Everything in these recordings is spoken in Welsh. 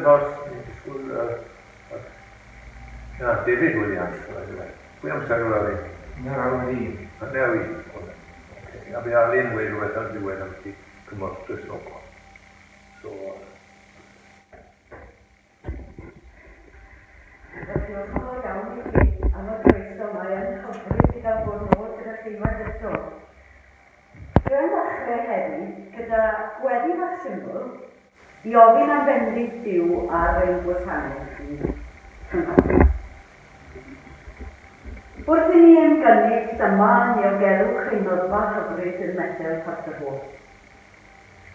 nos, disgwyl, David Williams, pwy amser o'r Alun? Na'r Alun. Na'r Alun. A fe Alun wedi rhywbeth ar diwedd am ti cymwch drws logo. So... Diolch yn fawr iawn i chi am y croeso mae yn hyfryd i gael bod nôl gyda chi fath eto. Rwy'n ddechrau heddi gyda gweddi fach syml i ofyn am bendith Duw ar ein gwasanaeth chi. Wrth i ni yn gynnig dyma niogelwch ein nodfa hyfryd yn medel Porthwr.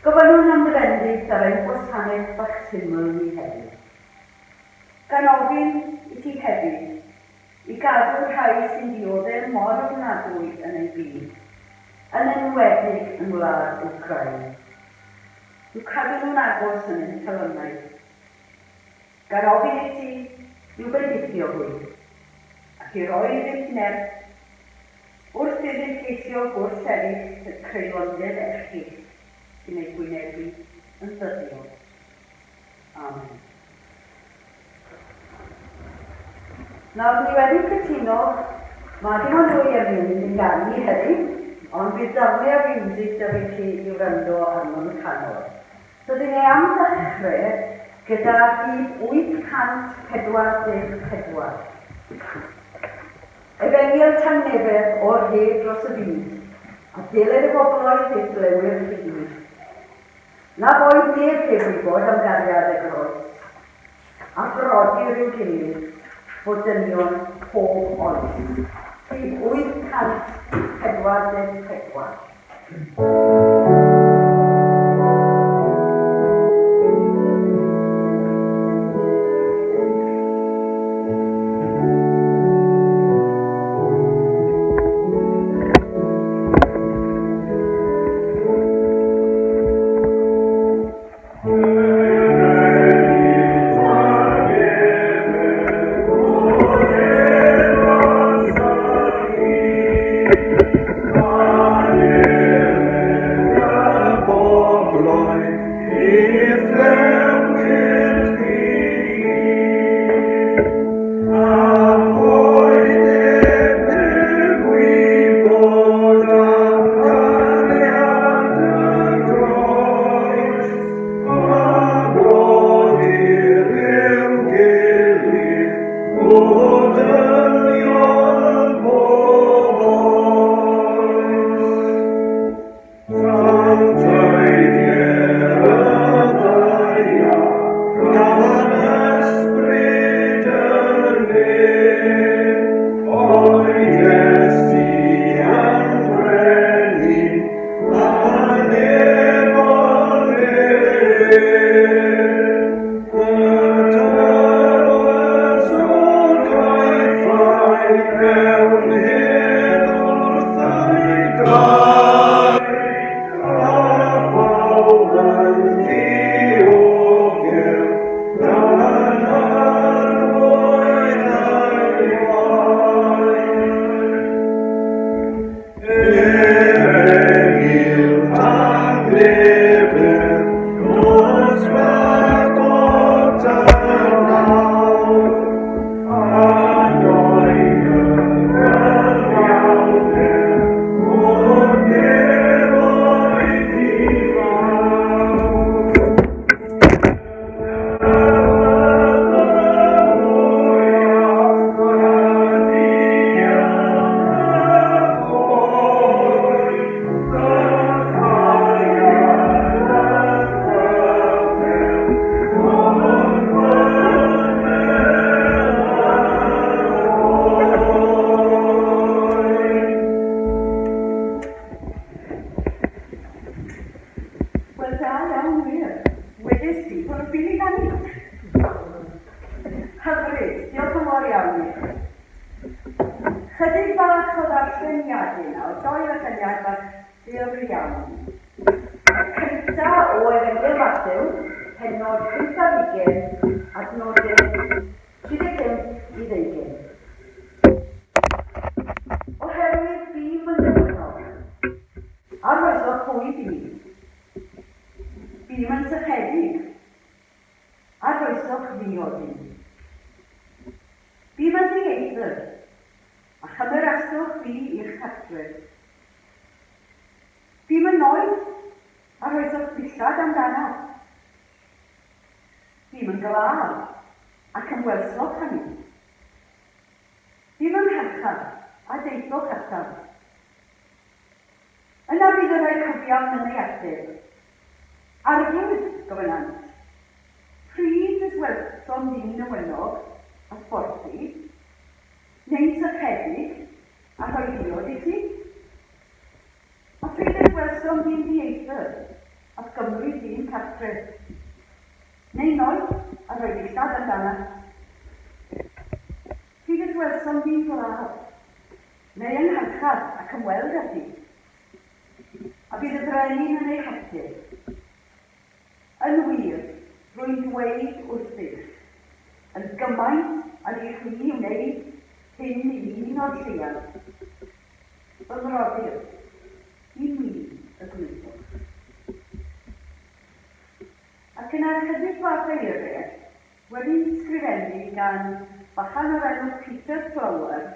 Gofynnwn am bendith ar ein gwasanaeth fach syml ni heddi. Gan ofyn i ti hefyd i gadw rhai sy'n dioddau mor ofnadwy yn ei byd, yn enwedig yng Ngwlad Wcrain. Yw cadw nhw'n agos yn ein talonnau. Gan ofyn i ti i'w bendithio hwy, ac i roi iddynt nerth wrth iddynt geisio gwrs eraill y creulondeb erchyll sy'n ei gwynebu yn ddyddiol. Amen. Nawr, ni wedi cytuno, mae dim ond fwy ar mynd yn ganu heddi, ond bydd daflu a fiwsig da fi chi i'w rando arno'n canol. So, dyn ni am ddechrau gyda hyd 844. Efengyl tangnefedd o'r heb dros y byd, a diled y bobloedd heb glewyr ffugwyr. Na boed neb heb wybod am gariad y groes, a brodi rhyw gilydd, bod dynion pob oes. Rhif 844. Chydig bach o ddarlleniadau nawr, doi ddarlleniad bach ddiolch iawn. Cynta o Efengyl Mathew, pennod 15, adnodau 35 i 20. Oherwydd bif yn ddefnod, arwyddodd hwyd i mi. Bif yn sychedig, arwyddodd gwelswch fi o hyn. Fi mae'n dieithr, a chymyraswch fi i'ch cartref. Fi mae'n oed, a roeddwch dillad amdano. Fi mae'n glad, ac yn welswch hynny. Fi mae'n herchad, a deithwch ataf. Yna bydd yr rhai cyfiawn yn ei ateb. Arglwyd, gofynant. Pryd yswelsom ddyn y wenog, a sborti, neu sychedig, a rhoi diod i ti? A pryd yswelsom ddyn dieithr, a gymryd ddyn cartref, neu noeth, a rhoi dillad amdana. Pryd yswelsom ddyn glad, neu yngharchad ac ymweld ati. A bydd y brenin yn ei hateb. Yn wir, rwy'n dweud wrthych, yn gymaint a chi wneud hyn i un o'r lleiaf. Fy ngroddir, i mi y gwneudwch. Ac yna chydig fath o eiriau wedi'i ysgrifennu gan bachan o'r enw Peter Flower,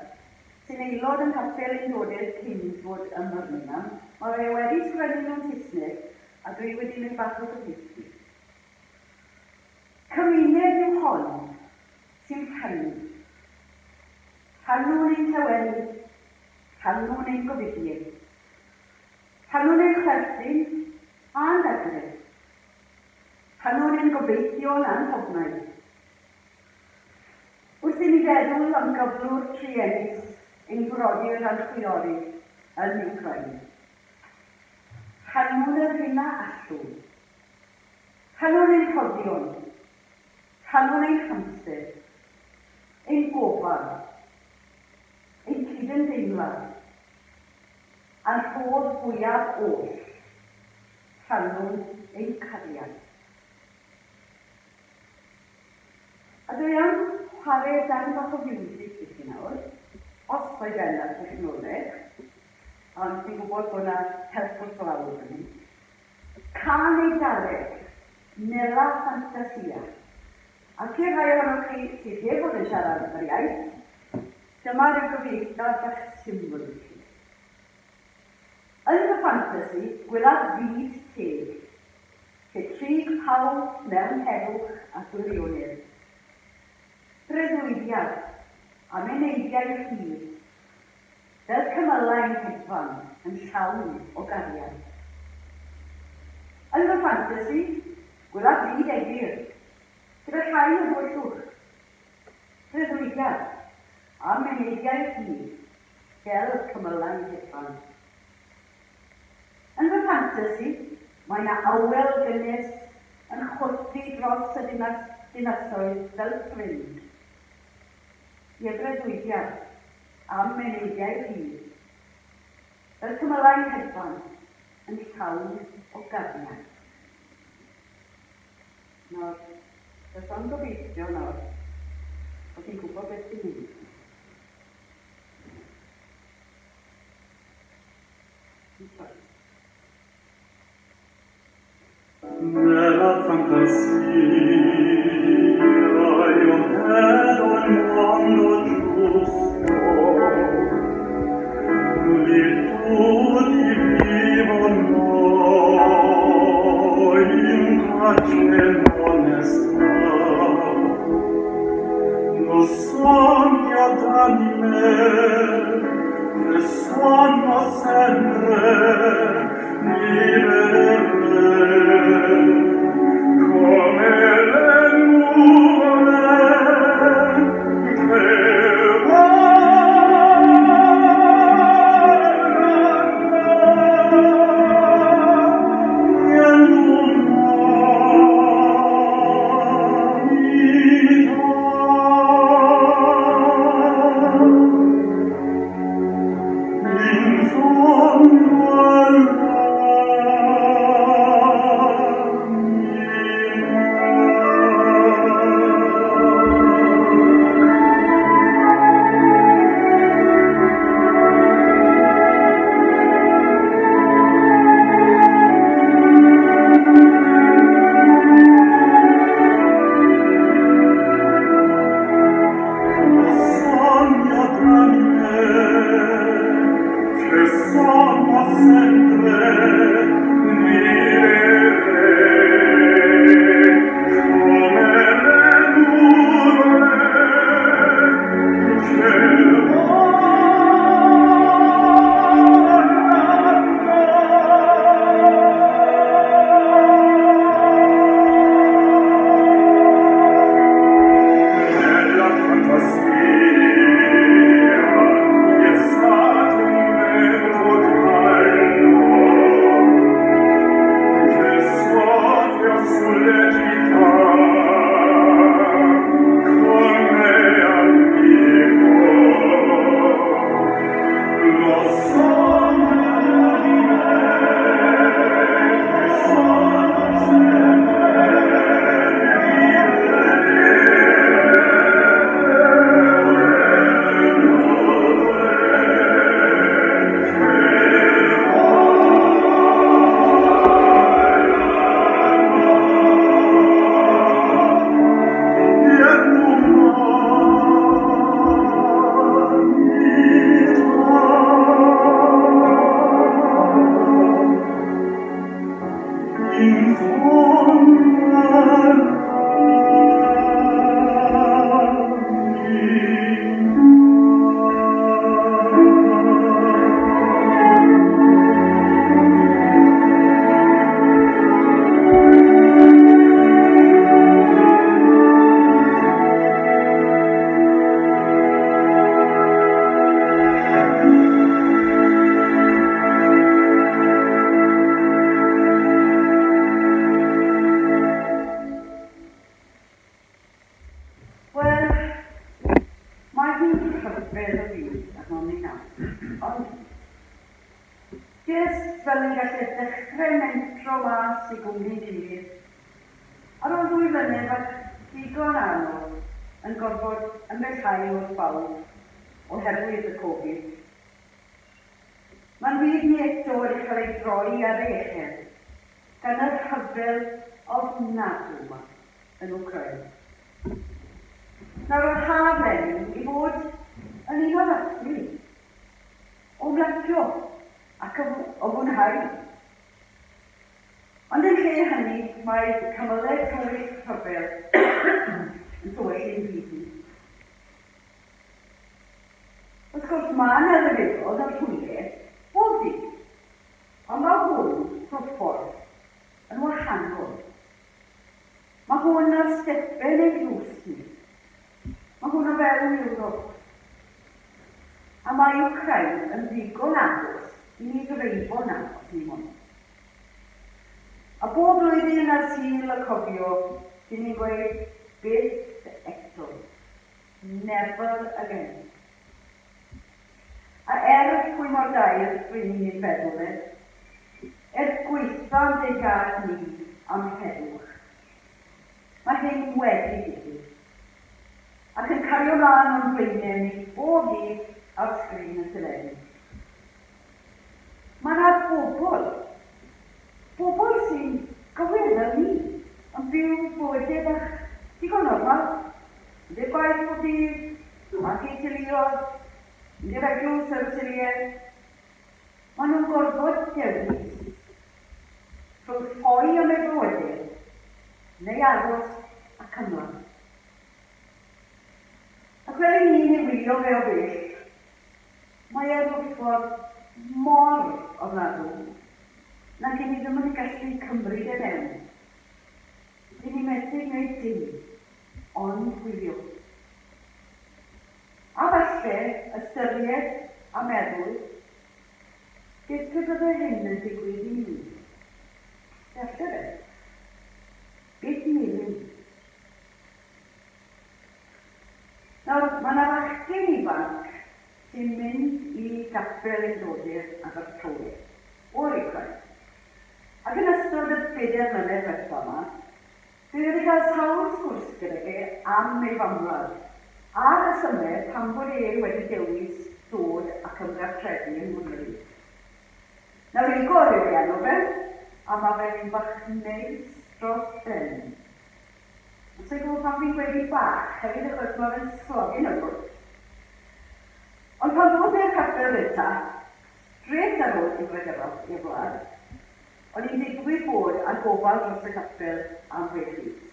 sy'n aelod yn Hapel Uniodydd Kingswood ym Birmingham. Mae wedi ysgrifennu mewn Saesneg a dwi wedi gwneud bach o gyfieithu. Cymuned yw hon sy'n rhannu. Rhannwn ein tawelu, rhannwn ein gofidwyr. Rhannwn ein chwerthin a'n dagres. Rhannwn ein gobeithion a'n hofnau. Wrth i ni feddwl am gyflwr trienis ein brodyr a'n chwiorydd yn Ukraine. Rhannwn yr hynna allwn. Rhannwn ein rhoddion. Rhannwn ein hamser. Ein gofal. Ein cydymdeimlad. A'n rhodd fwyaf oll. Rhannwn ein cariad. A dwi am chwarae dan bach o fiwsig i chi nawr, os mae denna'r technoleg, ond dwi'n gwybod bod yna help o'r glawr yn ni. Can Eidaleg, Nela Fantasia. Ac i'r rhai ohonoch chi sydd heb fod yn siarad yr iaith, dyma'r gyfieithiad bach syml i chi. Yn y ffantasi, gwylaf fyd teg, lle trig pawb mewn heddwch a gwirionedd. Breuddwydiad a meneidiau hir, fel cymylau'n hedfan yn llawn o gariad. Yn y ffantasi, gwylaf fyd egir, gyda rhai o ddwyllwch. Breuddwydiad a meneidiau hir, fel cymylau'n hedfan. Yn y ffantasi, mae yna awel gynnes yn chwythu dros y dinasoedd fel ffrind. Ie breuddwydiad am meneidiau hir, fel cymylau'n hedfan yn llawn o gariad. Nawr, beth o'n gobeithio nawr, bod chi'n gwybod beth sy'n mynd. Nella fantasia io vedo il mondo giusto, virtudi vivono in pace e onestà. Lo sogno d'anime che sono sempre vivere come le nuvole che volano nel mondo. fel ni'n gallu dechrau mentro mas i gwmni'n gilydd. Ar ôl 2 flynedd ac digon anodd yn gorfod ymwellhau wrth bawb oherwydd y Covid. Mae'n wir ni eto wedi cael ei droi ar ei echel gan yr rhyfel ofnadw yma yn Wcrain. Nawr o'r haf lenni i fod yn un o'r athru o mlacio ac o fwynhau. Ond yn lle hynny, mae cymylau tywyll rhyfel yn tywyll i'n byd. Wrth gwrs, mae yna rhyfeddod o'r hwyliau bob dydd, ond mae hwn trwy ffordd yn wahanol. Mae hwn ar stepen ei drws ni. Mae hwn o fewn Ewrop. A mae Wcrain yn ddigon agos i ni ddreifo na os ni hwn. A bob blwyddyn ar Sul y cofio, dyn ni'n gweud byth eto. Never again. A pwy mor dair rydyn ni'n feddwl gweithio'n ei gad ni am heddwch. Mae hyn wedi digwydd. Ac yn cario mlaen o'n blaenau ni bob dydd ar sgrin y teledu. Mae yna bobl sy'n gywir ni yn byw bywydau bach digon normal. Ydy'r gwaith bob dydd, ac ei teuluoedd, ydy'r eglwys ar y siliau. Maen nhw'n gorfod dewis rhwng ffoi am ei bywydau neu aros ac ymlaen. Ac fel i ni'n ei wylio fe o bell, mae e'r wrthffordd mor ofnadw na gen i ddim yn gallu cymryd e mewn. Dyn ni methu gwneud dim, ond wylio. A falle ystyried a meddwl, beth bydde hyn yn digwydd i ni? Falle fe? Beth melyn? Nawr, mae yna fachgen ifanc sy'n mynd i gapel ein dodir ac yr tywydd o'r Wcrain. Ac yn ystod y 4 mlynedd diwetha yma, dwi wedi cael sawl sgwrs gyda fe am ei famwlad, a rhesymau pan bod wedi dewis dod ac ymgartrefu yn Nghymru. Nawr Igor yw'r enw fe, a mae fe'n bach neis dros ben. Os ei gwybod pan fi'n gweud bach, hefyd achos mae fe'n slogyn o gwrdd. Ond pan ddod i'r capel eto, straight ar ôl i i'r wlad, o'n i'n digwydd bod ar gofal dros y capel am 6 mis.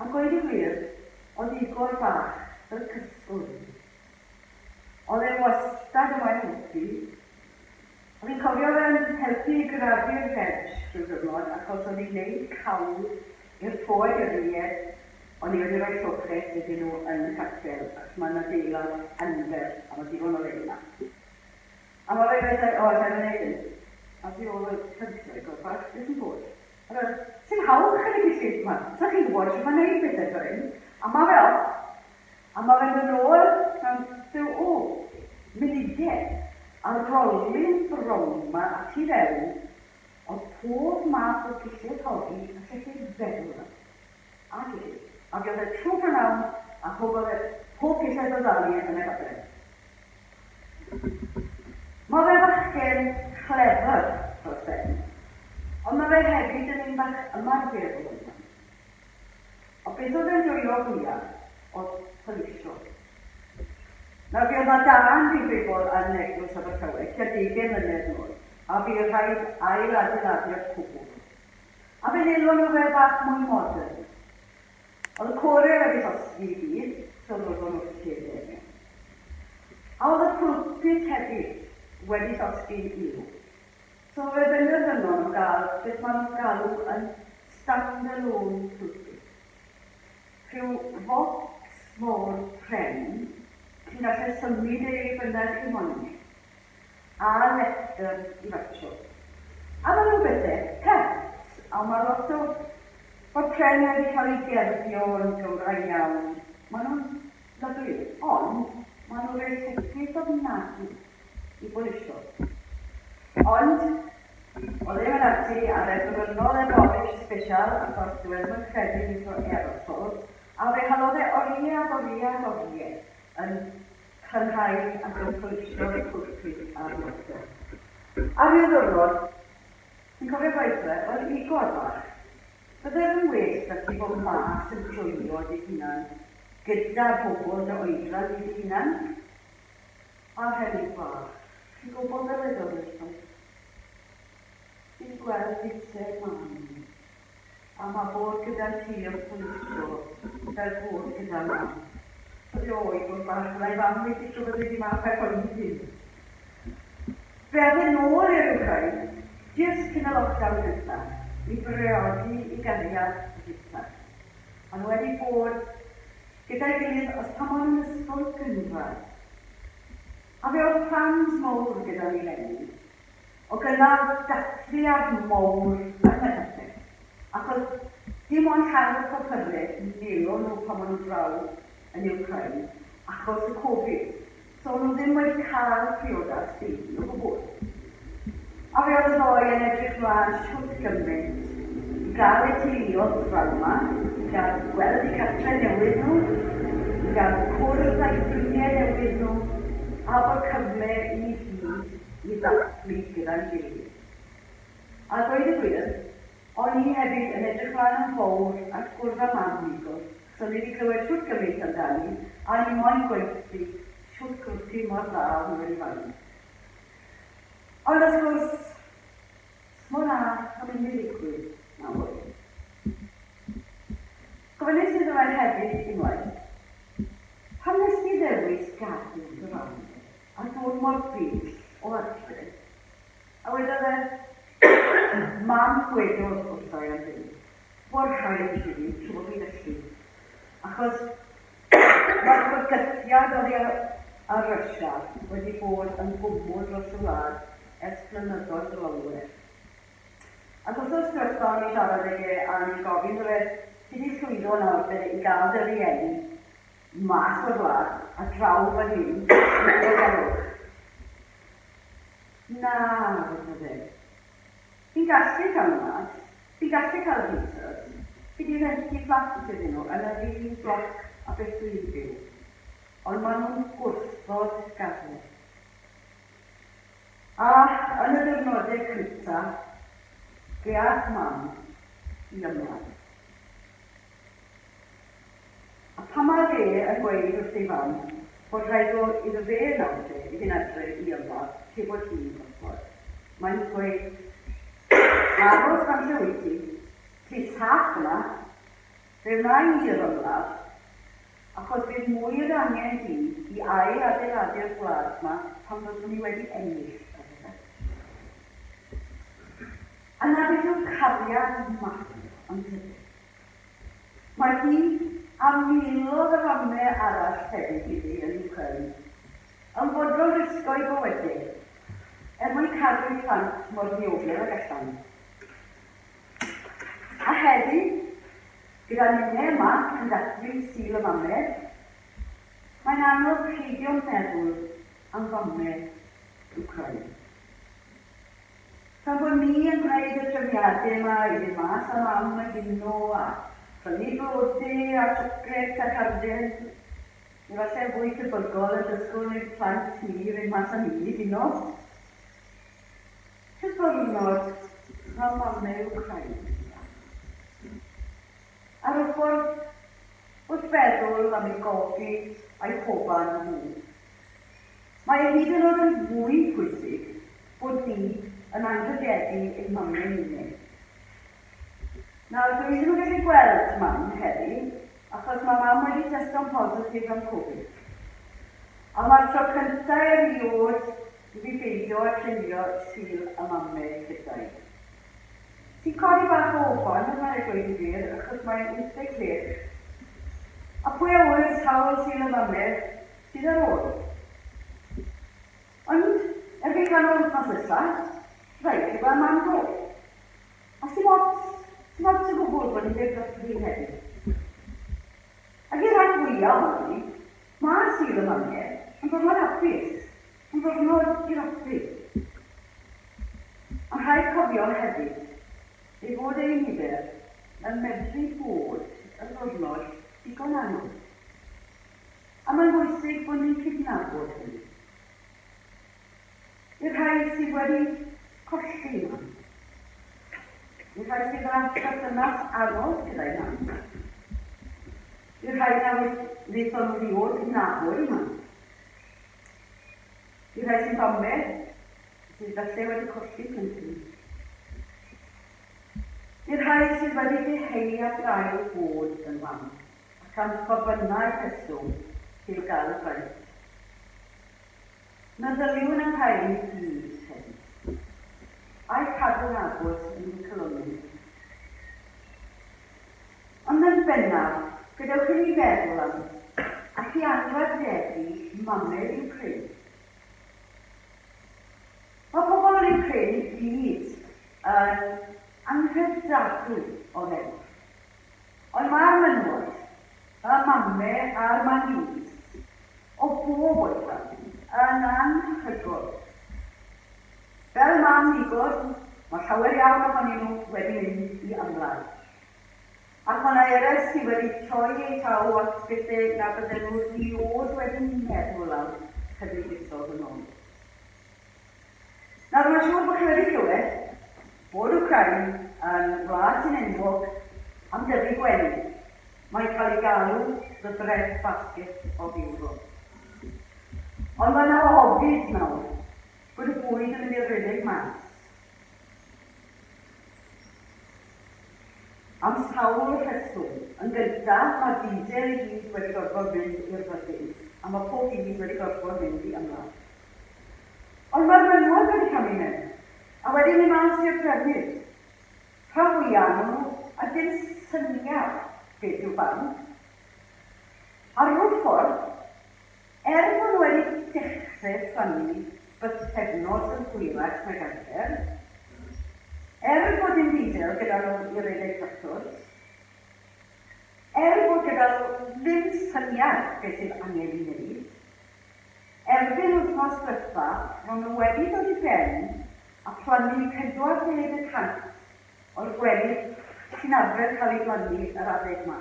A gweud y gwir, oedd Igor bach fel cysgwr. Oedd e'n wastad yma'n helpu. Oedd hi'n cofio fe'n helpu i gradu'r hedge drwy ddwrnod achos oedd hi'n gwneud cawl i'r toed i'r ried, ond i wedi rhoi lloches iddyn nhw yn y capel ac mae'n adeilad anfer a mae digon o leila. A mae fe'n dweud, o, fe'n gwneud hyn. A fi oedd y cyntaf i gorfod, beth yn bod? Sy'n hawdd yn y gyllid yma. So chi'n gwybod sy'n ma'n neud beth eto hyn. A mae fe off. A mae fe'n dod ôl, munudau. A rolyn brown yma a ti fewn, oedd pob math o gyllid holi a lle chi'n feddwl yna. A gyllid. A gyda trwy prynhawn a pob gyllid o ddali yn y gabel. Mae fe fachgen clefer dros ben, ond mae fe hefyd yn un bach ymarferol yma. O beth oedd e'n joio fwyaf oedd polisio. Nawr fi oedd na dan difrifol yn eglwys Abertawe, tua 10 mlynedd nôl, a fi oedd rhaid ail-adeiladu'r cwbl. A fe'n elon o fe bach mwy modern. Oedd y corau wedi llosgi i byd, so roedd o'n wrth llefydd. A oedd y pwlpit hefyd wedi llosgi i i'w. So fe benderfynon nhw'n gael beth maen nhw'n galw yn stand-alone pwlpit. Rhyw focs mor pren, chi'n gallu symud ei bynnag i monni, a lectr i fatio. A mae nhw bethau pet, a mae lot o bod pren wedi cael ei gerfio yn Gymraeg iawn. Mae nhw'n lyflu, ond mae nhw'n rhoi secret ofnadwy i bolisio. Ond, o ddim yn ati ar y diwrnod Boris special achos dwi ddim yn credu iddo aerosol, a fe halodd e oriau yn cynhau ac yn pwysio y cwrtwyd a'r mwysau. Ar y ddwrnod, yn cofio gweithio, oedd i gorfach. Byddai'r yn well ac i bod mas yn trwylio dy hunan gyda pobl dy oedran i dy hunan. A'r hefyd bach, chi'n gwybod yr edrych eisiau. Chi'n gweld fusau mam, a mae bod gyda ti yn pwysio fel bod gyda mam. Oedd oed bod bach lai fam wedi trwy wedi mam fe hwn i hyn. Fe oedd yn ôl i'r Ukraine, jyst cyn y lockdown gyntaf, i briodi i ganiad y gyntaf. A nhw wedi bod gyda'i gilydd os pan o'n yn ysgol gynradd. A fe oedd plans mowr gyda ni lenni, o gyda dathliad mowr yn y pethau. Achos dim ond cael y papurau i neo nhw pan o'n nhw draw yn Ukraine, achos y Covid. So nhw ddim wedi cael priodas byd o gwbl. A fe oedd y ddoi yn edrych mlaen siwt gymaint i gael eu teuluodd draw yma, i gael gweld eu cartre newydd nhw, i gael cwrdd â'i ffrindiau newydd nhw, a bod cyfle i hyd i ddathlu gyda'n gilydd. A dweud y gwir, o'n i hefyd yn edrych mlaen yn fawr at gwrdd â mam Nigol, so ni wedi clywed siwt gymaint amdani, a ni moyn gweithio siwt gwrthi mor dda o nhw wedi fan. Ond wrth gwrs, mor na am mynd i ddigwydd nawr. Gofynnus iddo fe hefyd unwaith, pan nes ti ddewis gadw dy ran, a dod mor bell o adre, a wedodd e, mam gwedodd wrthai am hyn, bod rhaid i fi trwy bod fi'n allu. Achos mae'r bygythiad oddi ar Ryssia wedi bod yn gwmwyd dros y wlad ers blynyddoedd lawer. Ac wrth oes diwethaf ni siarad ag a ni'n gofyn rhaid ti wedi llwyddo nawr i gael dy rieni mas o'r wlad a draw fan hyn yn y galwch. Na, fydde fe. Fi'n gallu cael mas, fi'n gallu cael visas, fi wedi renti fflat iddyn nhw yn yr un bloc a beth dwi'n byw. Ond maen nhw'n gwrthod gadael. A yn y diwrnodau cyntaf, geath mam i ymlaen. A pan mae fe yn gweud wrth ei fam bod rhaid o iddo fe nawr i fynd adre i ymlaen, lle bod hi'n gwrthod. Mae'n gweud, aros fan lle wyt ti, ti saff yma, fe wna'n i'r ymlaen, achos bydd mwy yr angen i ail adeiladu'r gwlad yma pan fyddwn ni wedi ennill. A na beth yw'r cariad mawr yn dydyn. Mae hi a miloedd o famau arall tebyg iddi yn Ukraine yn fodlon risgo i bywydau mwyn cadw'r plant mor ddiogel ag allan. A heddi, gyda ninnau yma yn dathlu syl y famau, mae'n anodd peidio meddwl am famau Ukraine. Pan bod ni yn gwneud y trefniadau yma i ddim mas am am y gino a prynu blodau a siocled a carden, ni falle fwy tebygol yn dysgwyl i'r plant ni i fynd mas am i gino. Cyflwynod am mamau Ukraine. Ar y ffordd, wrth feddwl am ei gofi a'i hoban nhw. Mae hyd yn oed yn fwy pwysig bod ni yn anrhydeddu ein mamau ni. Nawr, dwi ddim yn gallu gweld mam heddi, achos mae mam wedi testo'n positif am Covid. A mae'r tro cyntaf eriod i fi beidio a treinio syl y mamau gyda'i. Ti'n codi bach o ofon, yn mae'n gweud i fi, achos mae'n 86. A pwy a wyr sawl syl y mamau sydd ar ôl. Ond, erbyn ganol wythnos nesa, rhaid i fel mam go. A sy'n modd sy'n gwybod bod ni'n dweud dros fi'n heddi. Ac i'r rhaid fwyaf o'n ni, mae syl y mamau yn fyrnod hapus, yn fyrnod i'r hapus. esbonio hefyd ei fod ei nifer yn medru bod yn ddwrnod digon anodd. A mae'n bwysig bod ni'n cydnabod hynny. I'r rhai sydd wedi colli yma. I'r rhai sydd yn perthynas anodd gyda'i mam. I'r rhai na wnaethon nhw ddod i nabod yma. I'r rhai sy'n domed, sydd falle wedi colli plentyn. I'r rhai sydd wedi deheu a gael bod yn mam, ac am fobynnau cyswm i'w gael braint. Meddyliwn yn cael ei gyd hyn, a'i cadw'n agos yn cylwni. Ond yn bennaf, gadewch chi ni feddwl am, ac i anwarddedu mamau i'w creu. Mae pobl yn creu byd yn anghredadwy o ddewr. Ond mae'r menywod, y mamau a'r manys, o bob oedran, yn anhygoel. Fel mam Igor, mae llawer iawn ohonyn nhw wedi mynd i ymlaen. Ac mae yna eraill sydd wedi troi eu taw at bethau na bydden nhw ddiod wedi meddwl am chydig usodd yn ôl. Nawr mae'n siŵr bod chi wedi clywed bod Wcrain yn wlad sy'n enwog am dyfu gwenu. Mae'n cael ei galw the bread basket of Europe. Ond mae'n ofid nawr bod y bwyd yn mynd i'r rhedeg mas. Am sawl rheswm, yn gyntaf mae diesel i gyd wedi gorfod mynd i'r fyddin, a mae pob gyd wedi gorfod mynd i ymlaen. Ond mae'r menywod wedi cael ei mewn, a wedi mynd mas i'r drefnydd. Rhan fwyaf nhw, a dim syniad beth yw ban. Ar rwy'n ffordd, bod nhw wedi dechrau ffynnu bythefnos yn hwyrach nag anfer, bod dim diesel gyda nhw i redeg tractors, bod gyda nhw ddim syniad beth sydd angen i wneud, erbyn wythnos ddiwetha, ro'n nhw wedi dod i ben a plannu 40% o'r gwely sy'n arfer cael ei blannu yr adeg yma.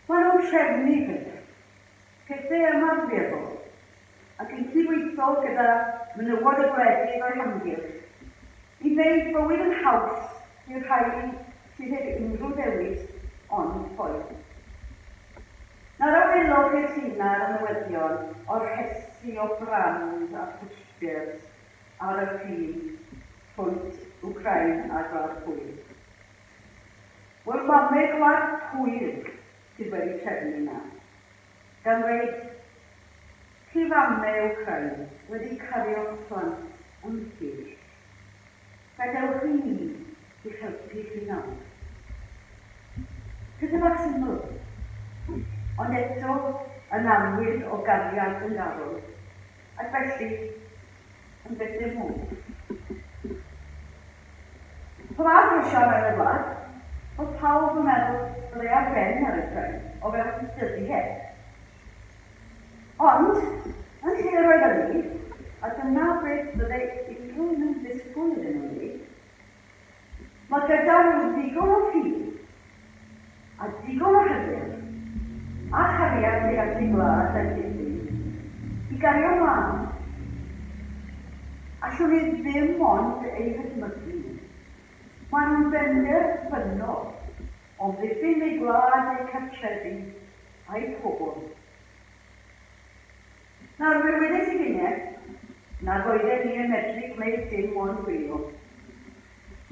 Maen nhw'n trefnu pethau ymarferol ac yn cydweithio gyda menywod y gwledydd o'i hamgylch i wneud bywyd yn haws i'r rhai sydd heb unrhyw ddewis ond ffoed. Nawr awelwch i'r llun ar y newyddion o'r rhestru o brand a pwsters ar y ffin rhwnt Wcrain a Gwlad Pwyl. Wel, mamau Gwlad Pwyl sydd wedi trefnu yna. Gan dweud, chi famau Wcrain wedi cario'ch plant yn hir. Gadewch i ni i helpu chi nawr. Chydig bach syml, ond eto yn anwyd o gariad yn garol, ac felly yn bethau mwyn. Pa fath rwysio mewn y wlad, oedd pawb yn meddwl byddai ar ben ar y tren o fewn dyddi heb. Ond, yn lle roedd hynny, a dyna beth byddai unrhyw yn ddisgwyl iddyn nhw ni, mae gyda nhw ddigon o ffydd a digon o hyder a chariad sy'n gallu gwlad a'i gilydd i gario mlaen. Allwn ni ddim ond ei hydmygu. Maen nhw'n benderfynol o ddiffyn ei gwlad eu cartrefi a'i pobl. Nawr, fe wedais i gynnau nad oedden ni yn medru gwneud dim ond gwylio.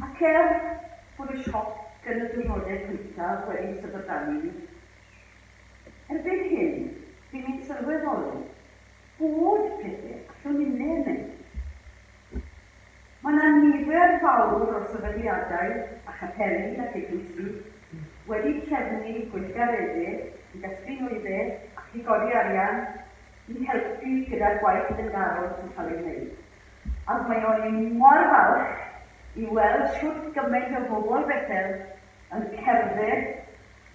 Ac bod y sioc yn y diwrnodau cyntaf wedi sefydlu. Erbyn hyn, fi'n mynd sylweddoli bod pethau allwn ni mynd. Mae yna nifer fawr o sefydliadau a chapeli ac eglwysi wedi trefnu gweithgareddau i dysgu nwyddau ac i godi arian i helpu gyda'r gwaith yn garol sy'n cael ei wneud. Ac mae o'n i mor falch i weld siwt gymaint o bobl Bethel yn cerdded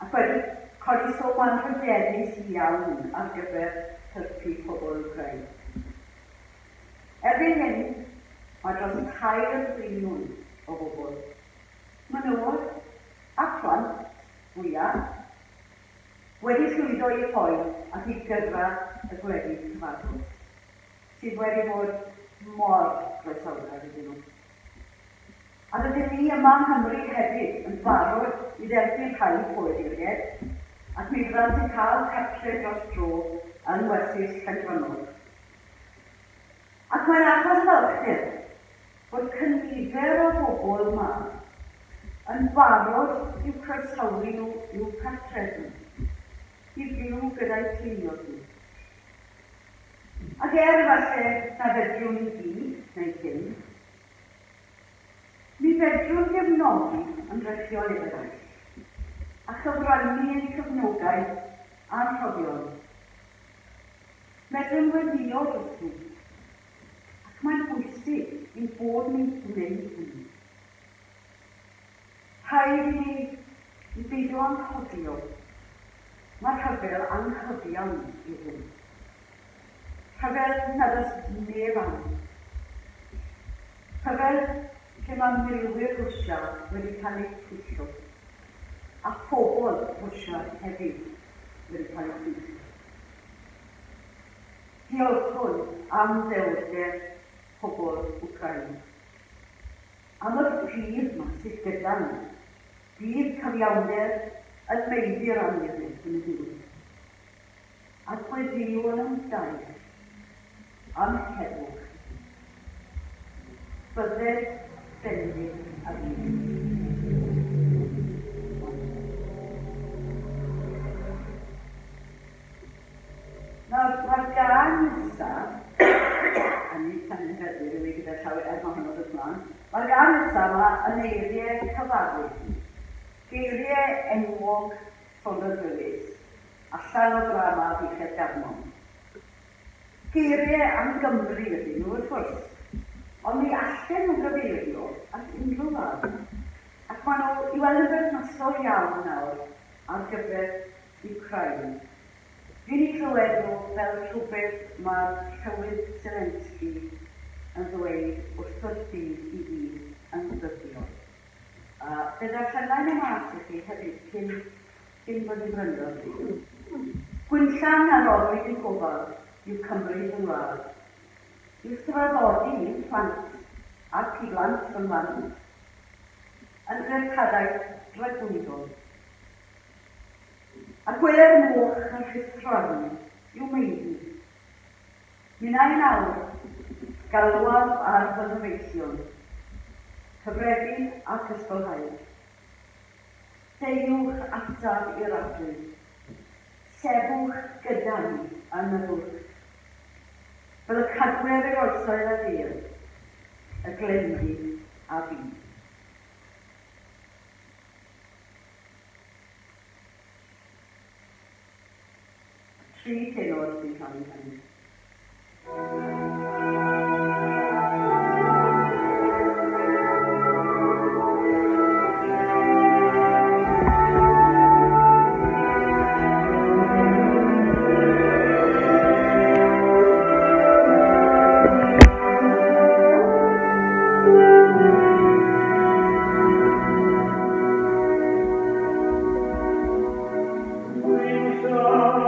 ac wedi codi sôn rhyddedus iawn ar gyfer helpu pobl Wcrain. Erbyn hyn, mae dros 3 biliwn o bobl. Menywod a phlant fwyaf wedi llwyddo i ffoi ac i gyrraedd y gwledydd cyfarfod, sydd wedi bod mor groesawgar iddyn nhw. A rydym ni yma yng Nghymru hefyd yn barod i dderbyn rhai poethuriaid, ac mi fyddant yn cael cartre dros dro yn wersyll Llangrannog. Ac mae'n achos ddiolchgar bod cynifer o bobl yma yn barod i'w croesawu nhw i'w cartrefi, i fyw gyda'i teuluoedd nhw. Ac falle na fedrwn ni gyd neu cyn, mi fedrwn gefnogi yn rhygio eraill, a chyfrannu ein cefnogaeth a'n rhoddion. Medrwn weddio dros nhw, ac mae'n bwysig ein bod ni'n gwneud hynny. Rhaid i ni i beidio anghofio, mae rhyfel anghyfiawn i hyn. Rhyfel nad oes neb am. Rhyfel lle mae milwyr Rwsia wedi cael eu pwysio, a phobl Rwsia hefyd wedi cael eu pwysio. Diolchwn am ddewrder pobl Wcrain. Am y prif yma sydd gyda ni, bydd cyfiawnder yn meiddi'r amlwyddiaeth yn y diwedd. A gweddiwn am dair, am heddwch. Bydded bendith a fi. Mae'r gan nesaf, a ni tan yn heddi rydw i gyda llawer hwnnw dros mlaen, mae'r gan nesaf yma yn eiriau cyfarwydd. Geiriau enwog Rhondda Lewis, allan o drama Ddichedd Garmon. Geiriau am Gymru ydyn nhw wrth gwrs, ond ni allan nhw'n gyfeirio at unrhyw wlad, ac maen nhw i weld yn berthnasol iawn nawr ar gyfer Ukraine. Fi'n ei clywed nhw fel rhywbeth mae'r Llywydd Zelensky yn ddweud wrth dydd i gyd yn ddyddio. Byddai'r llynau y mas i chi hefyd cyn bod yn bryno. Gwynllan a roddwyd yn gofal yw Cymru yn wlad. Yw thraddodi yn plant a piblant yn wlad yn gwerthadaeth dragwydol. A gweler moch yn rhysgroddi yw meiddi. Minnau nawr, galwaf ar fyddyfeision, cyfrefu ac ysgolhau. Deiwch ataf i'r adrwy. Sefwch gyda ni yn y ddwrch. Fel y cadwer i'r oesoedd a ddir, y glendy a fi. Tri tenor sy'n cael ei hynny. We shall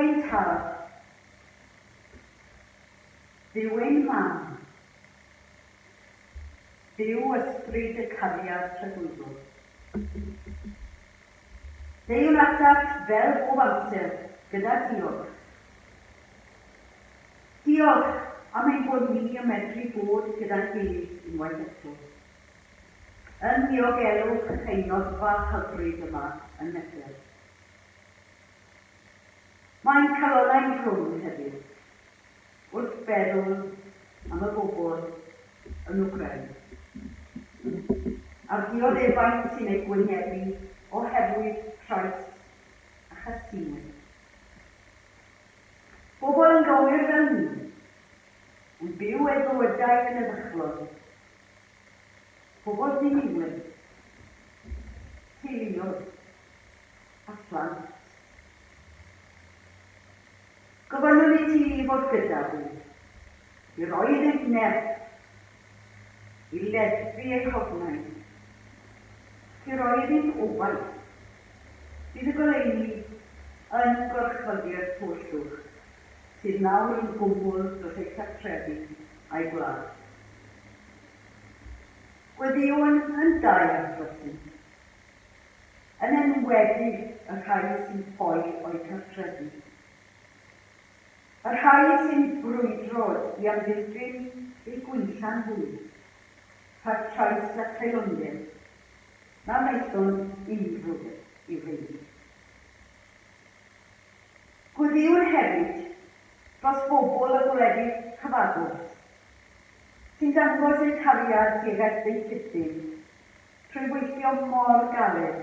ein tad. Dyw ein mam. Dyw ysbryd y cariad tragwyddol. Dew'n atab fel bob amser gyda diolch. Diolch am ein bod ni yn medru bod gyda'n gilydd unwaith eto. Yn diogelwch y cheinodfa hyfryd yma yn nesaf. Mae'n calonau'n rhwng heddiw, wrth feddwl am y bobl yn Wcrain. A'r dioddefaint sy'n ei gwynebu oherwydd trais a chastinu. Bobl yn gywir fel ni, yn byw eu bywydau yn y ddychlon. Bobl diniwyd, teuluoedd a phlant. Gofynnwn i ti fod gyda fi, i roi iddynt nerth, i ledfu eu hofnau, i roi iddynt obaith, bydd y goleuni yn gorchfygu'r twllwch, sydd nawr yn gwmwl dros eich cartrefi a'i gwlad. Gweddiwn yn dau arthrosi, yn enwedig y rhai sy'n ffoi o'i cartrefi. Y rhai sy'n brwydro i amddiffyn eu gwyllian hwy, rhag trais a treulondeb, na wnaethon unrhyw i'w rhaid. Gweddiwn hefyd dros bobl y gwledydd cyfagos, sy'n dangos eu cariad tuag at eu cytyn, trwy weithio mor galed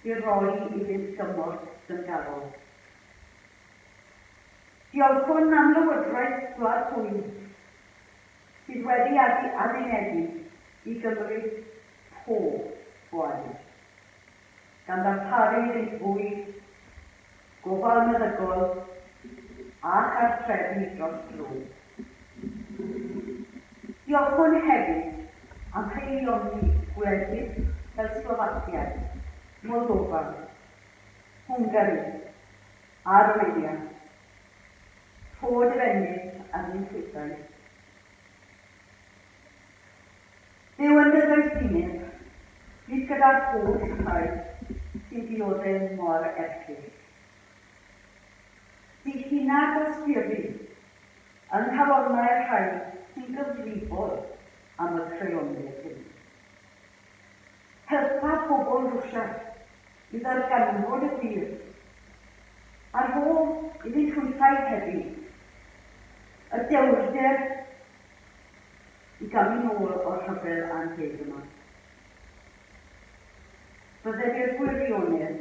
i roi iddynt gymorth dyngarol. Diolchwn am lywodraeth Gwlad Pwyl, sydd wedi adeiladu i gymryd pob gwaith, gan ddarparu iddynt fwyd, gofal meddygol a chartrefi dros dro. Diolchwn hefyd am cheilioni gwledydd fel Slovacia, Moldova, Hwngari a Romania, Fod yr Ynys a Ddynchwydau. Dyw yn dyddoethineb, nid gyda'r holl rhai sy'n dioddau mor erchyll. Di hunad o sbirru yn halonnau'r rhai sy'n gyfrifol am y creonedd hyn. Helpa pobl Rwsia i ddarganfod y gwir, ar ôl iddynt chwythau hefyd, y dewrder i gael ei nôl o'r rhyfel anheg yma. Byddai'r i'r gwirionedd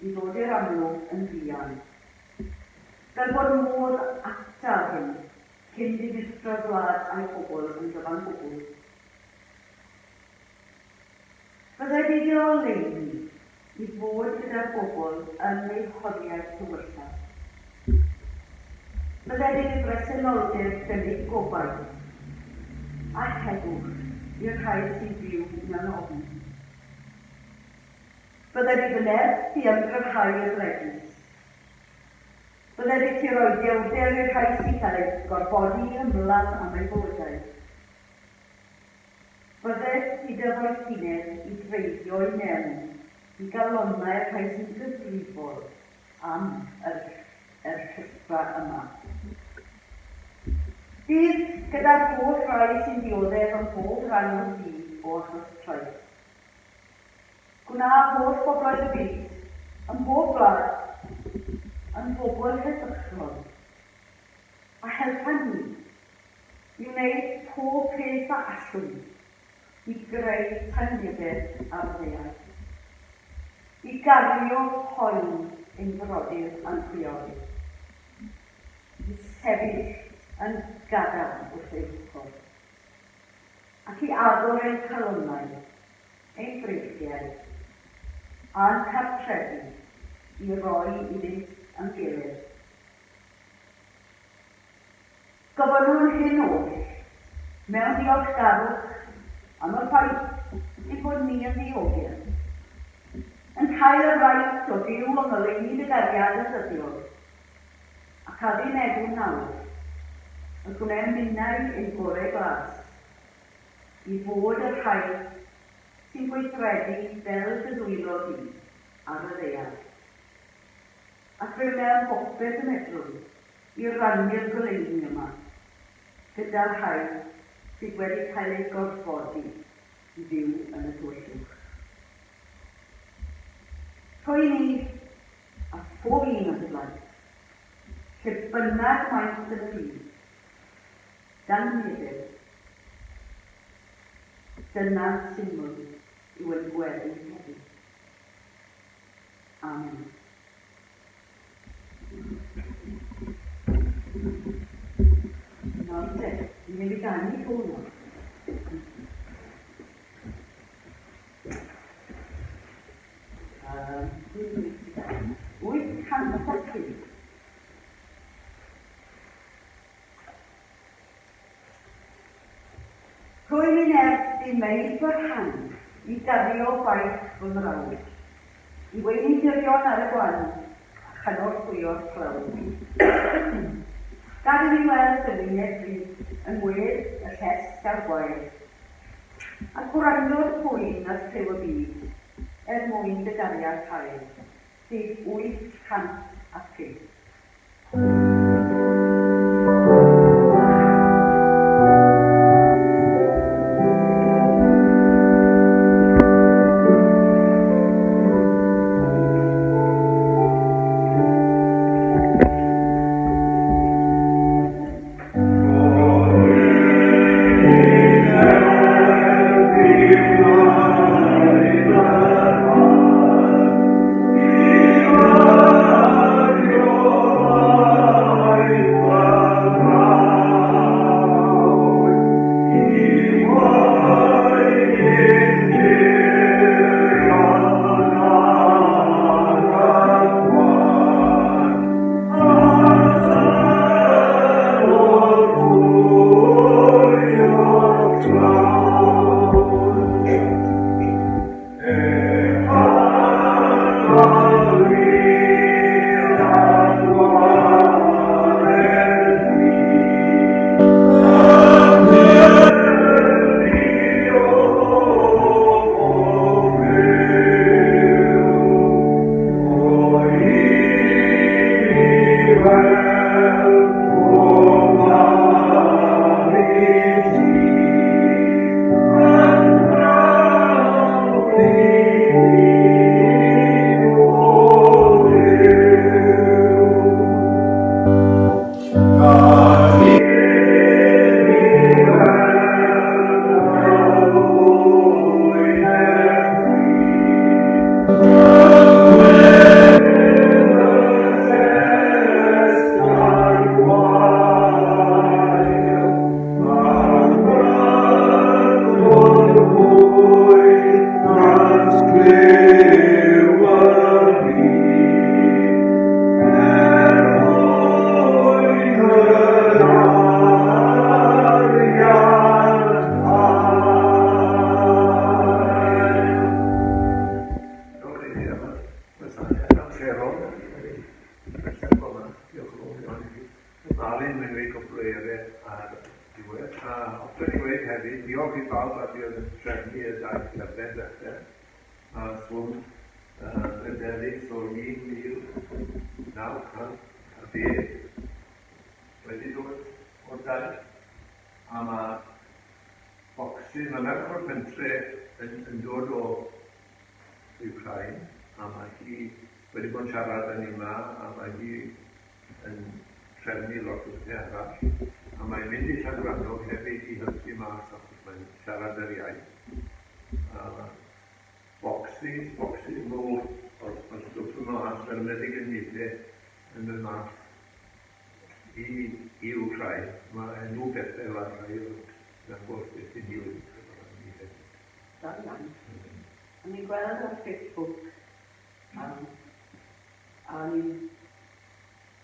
i ddod i'r amlwg yn fuan, fel bod modd atal hyn cyn ddifustro'r gwlad a'i pobl yn gyfan gwbl. Byddai'r ideoleini i fod gyda'r bobl yn eu hoddiaeth tywyrtha. Byddai'r ei bresenoldeb gynnig gobaith a heddwch i'r rhai sy'n byw mewn ofn. Byddai'r ei fynedd i ymgryfhau y bregis. Byddai'r ei tiroi dewrder i'r rhai sy'n cael ei gorfodi ymlaen am ei bywydau. Byddai'r i dyfoethineb i dreiddio i mewn i galonnau'r rhai sy'n gyfrifol am yr rhysfa yma. Bydd gyda'r holl rhai sy'n dioddef yn bob rhan o'r byd o achos trais. Gwna holl bobloedd y byd, yn bob gwlad, yn bobl heddychlon, a helpa ni i wneud pob peth a allwn i greu tangnefedd ar ddeall, i gario hoen ein brodyr a'n chwiorydd, i sefyll yn gadael wrth ei ffordd, ac i agor ein calonnau, ein breichiau, a'n cartrefi i roi iddynt yn gilydd. Gofynnwn hyn oll, mewn diolchgarwch am y ffaith i bod ni yn ddiogel, yn cael y rhaid o fyw yng ngoleuni dy gariad y dyddiol, Ac a ddyn egwn nawr, yn gwneud minnau ein gorau glas, i fod yr rhaid sy'n gweithredu fel dy ddwylo di ar y ddeall. Ac fe wna'n bopeth yn edrych i rannu'r goleuni yma, gyda'r rhaid sydd wedi cael ei gorfodi i fyw yn y twllwch. Rhoi ni a phwy yn y blaid, lle bynnag maent yn y byd, dan meddwl, dyna syml yw ein gweddi heddiw. Amen. Nawr te, ni'n mynd i gannu hwnnw. Wyth cant a pump. Rwy'n mynd ers i meid fy rhan i gario baich fy mrawd, i weinidirion ar y gwan a chanol chwio'r clawr. Gad i ni weld y wyneb fi yn wedd y llest ar gwael, a gwrando'r pwyn ar lliw y byd mwyn dy gariad hael, sydd 805. Wedi dod o'r daith, a mae bocsyn, mae merch o'r pentre yn dod o Ukraine, a mae hi wedi bod yn siarad yn yma, a mae hi yn trefnu lot o bethau arall, a mae'n mynd i Llangrano hefyd i helpu mas, achos mae'n siarad yr iaith. Bocsyn mowr o'r stwff yma, fel meddyg yn nidau yn y mas i Ukraine. Mae enw bethau fel rhai o'r gwrs beth i ni wedi cyfran i hefyd. Da iawn. A ni'n gweld ar Facebook, a ni'n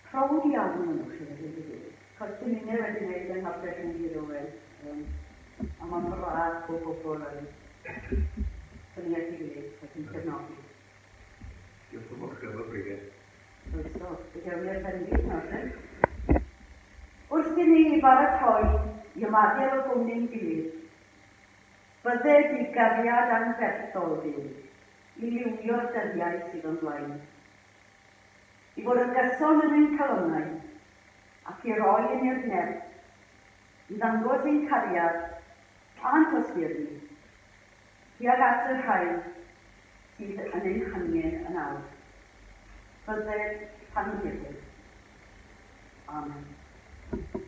proud iawn yn nhw chi wedi dweud. Cos dyn ni'n wedi gwneud yn hapus yn Hirwedd, a mae'n braf o bobl yn syniad i gwneud, ac yn cefnogi. Diolch yn fawr gyfer brigau. Oes o, y gefnir bendith nawr, baratoi i ymadel o gwmni'n gilydd, bydded i gariad anferthol fyw, i liwio'r dyddiau sydd o'n blaen. I fod yn gyson yn ein calonnau, ac i roi yn i'r nerth, i ddangos ein cariad a'n tosgyrnu, tuag at yr rhain sydd yn ein hangen yn awr. Bydded pan hynny. Amen.